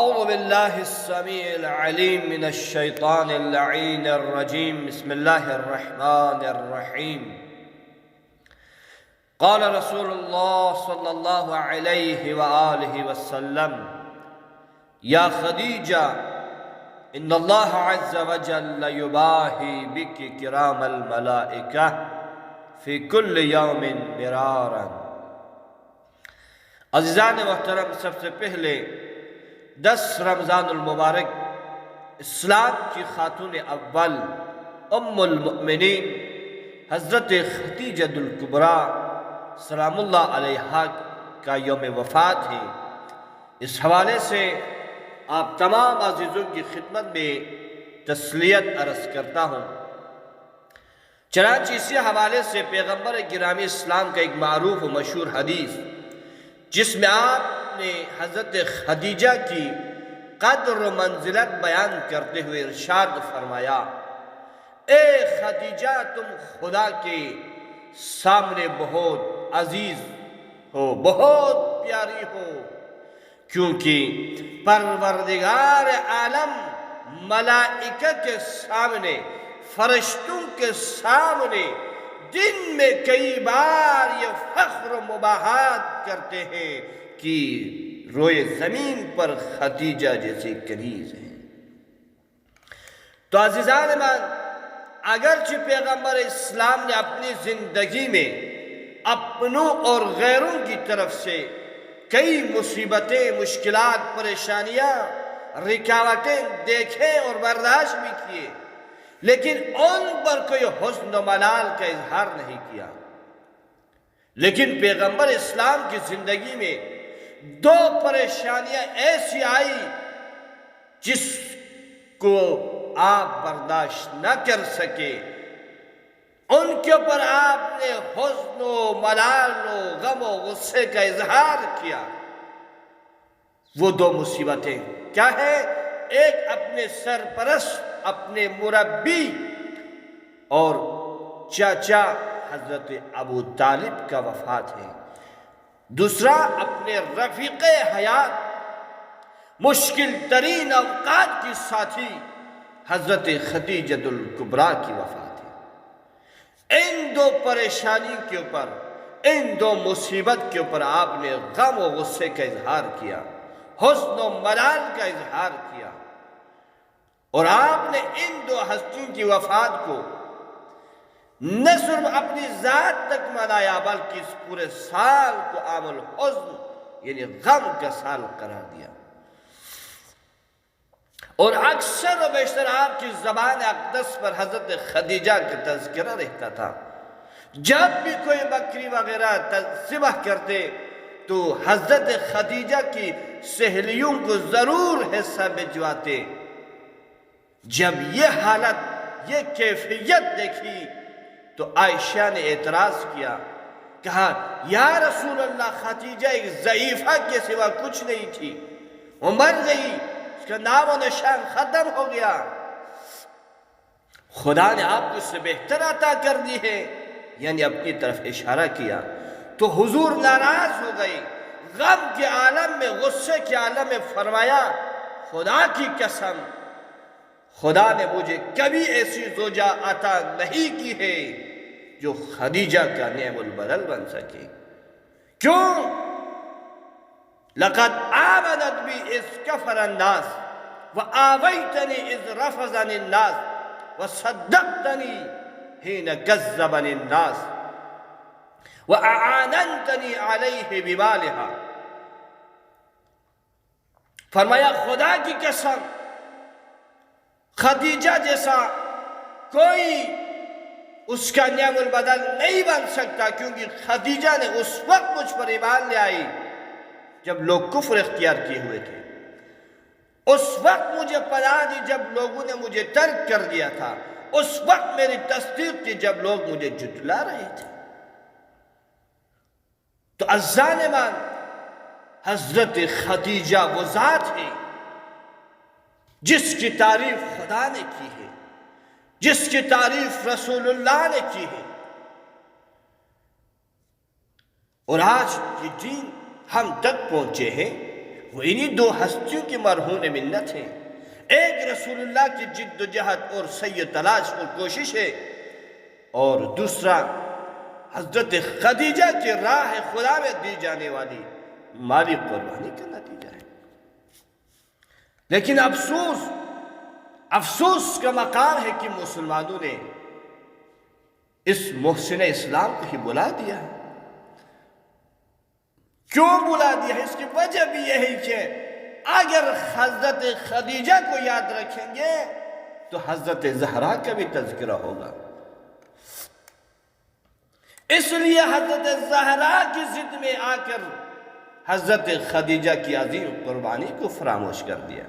أعوذ بالله السميع العليم من الشيطان اللعين الرجيم. بسم الله الرحمن الرحيم. قال رسول الله صلى الله عليه وآله وسلم: يا خديجة إن الله عز وجل يباهي بك كرام الملائكة في كل يوم مرارا. عزیزان محترم، سب سے پہلے 10 رمضان المبارک اسلام کی خاتون اول ام المؤمنین حضرت خدیجہ الکبریٰ سلام اللہ علیہا کا یوم وفات ہے۔ اس حوالے سے آپ تمام عزیزوں کی خدمت میں تسلیت عرض کرتا ہوں۔ چنانچہ اسی حوالے سے پیغمبر گرامی اسلام کا ایک معروف و مشہور حدیث، جس میں آپ نے حضرت خدیجہ کی قدر و منزلت بیان کرتے ہوئے ارشاد فرمایا: اے خدیجہ، تم خدا کے سامنے بہت عزیز ہو، بہت پیاری ہو، کیونکہ پروردگار عالم ملائکہ کے سامنے، فرشتوں کے سامنے دن میں کئی بار یہ فخر و مباحات کرتے ہیں کہ روئے زمین پر خدیجہ جیسے کنیز ہیں۔ تو عزیزان من، اگرچہ پیغمبر اسلام نے اپنی زندگی میں اپنوں اور غیروں کی طرف سے کئی مصیبتیں، مشکلات، پریشانیاں، رکاوٹیں دیکھیں اور برداشت بھی کیے، لیکن ان پر کوئی حزن و ملال کا اظہار نہیں کیا۔ لیکن پیغمبر اسلام کی زندگی میں 2 پریشانیاں ایسی آئی جس کو آپ برداشت نہ کر سکے، ان کے اوپر آپ نے حزن و ملال و غم و غصے کا اظہار کیا۔ وہ 2 مصیبتیں کیا ہے؟ ایک اپنے سرپرست، اپنے مربی اور چاچا حضرت ابو طالب کا وفات ہے۔ دوسرا اپنے رفیق حیات، مشکل ترین اوقات کی ساتھی حضرت خدیجہ الکبریٰ کی وفات ہے۔ ان 2 پریشانی کے اوپر، ان 2 مصیبت کے اوپر آپ نے غم و غصے کا اظہار کیا، حزن و ملال کا اظہار کیا، اور آپ نے ان 2 ہستیوں کی وفات کو نہ صرف اپنی ذات تک منایا، بلکہ اس پورے سال کو عام الحزن یعنی غم کا سال قرار دیا۔ اور اکثر و بیشتر آپ کی زبان اقدس پر حضرت خدیجہ کا تذکرہ رہتا تھا۔ جب بھی کوئی بکری وغیرہ ذبح کرتے تو حضرت خدیجہ کی سہیلیوں کو ضرور حصہ بھجواتے۔ جب یہ حالت، یہ کیفیت دیکھی تو عائشہ نے اعتراض کیا، کہا: یا رسول اللہ، خدیجہ ایک ضعیفہ کے سوا کچھ نہیں تھی، وہ مر گئی، اس کا نام و نشان ختم ہو گیا، خدا نے آپ کو اس سے بہتر عطا کر دی ہے، یعنی اپنی طرف اشارہ کیا۔ تو حضور ناراض ہو گئی، غم کے عالم میں، غصے کے عالم میں فرمایا: خدا کی قسم، خدا نے مجھے کبھی ایسی زوجہ عطا نہیں کی ہے جو خدیجہ کا نعم البدل بن سکے۔ کیوں؟ لقد آمنت بی اذ کفر الناس وآویتنی اذ رفضنی الناس وصدقتنی حین کذبنی الناس وأعاننتنی علیہ بمالہا۔ فرمایا خدا کی قسم، خدیجہ جیسا کوئی اس کا نعم البدل نہیں بن سکتا، کیونکہ خدیجہ نے اس وقت مجھ پر ایمان لے آئی جب لوگ کفر اختیار کیے ہوئے تھے، اس وقت مجھے پناہ دی جب لوگوں نے مجھے ترک کر دیا تھا، اس وقت میری تصدیق تھی جب لوگ مجھے جھٹلا رہے تھے۔ تو عزیزان من، حضرت خدیجہ وہ ذات ہے جس کی تعریف خدا نے کی ہے، جس کی تعریف رسول اللہ نے کی ہے، اور آج یہ دین ہم تک پہنچے ہیں وہ انہی دو ہستیوں کی مرہون منت ہیں. ایک رسول اللہ کی جد و جہد اور سعی تلاش اور کوشش ہے، اور دوسرا حضرت خدیجہ کی راہ خدا میں دی جانے والی مالی قربانی کا نتیجہ ہے. لیکن افسوس کا مقام ہے کہ مسلمانوں نے اس محسن اسلام کو ہی بلا دیا ہے. کیوں بلا دیا ہے؟ اس کی وجہ بھی یہ ہے کہ اگر حضرت خدیجہ کو یاد رکھیں گے تو حضرت زہرا کا بھی تذکرہ ہوگا. اس لیے حضرت زہرا کی ضد میں آ کر حضرت خدیجہ کی عظیم قربانی کو فراموش کر دیا.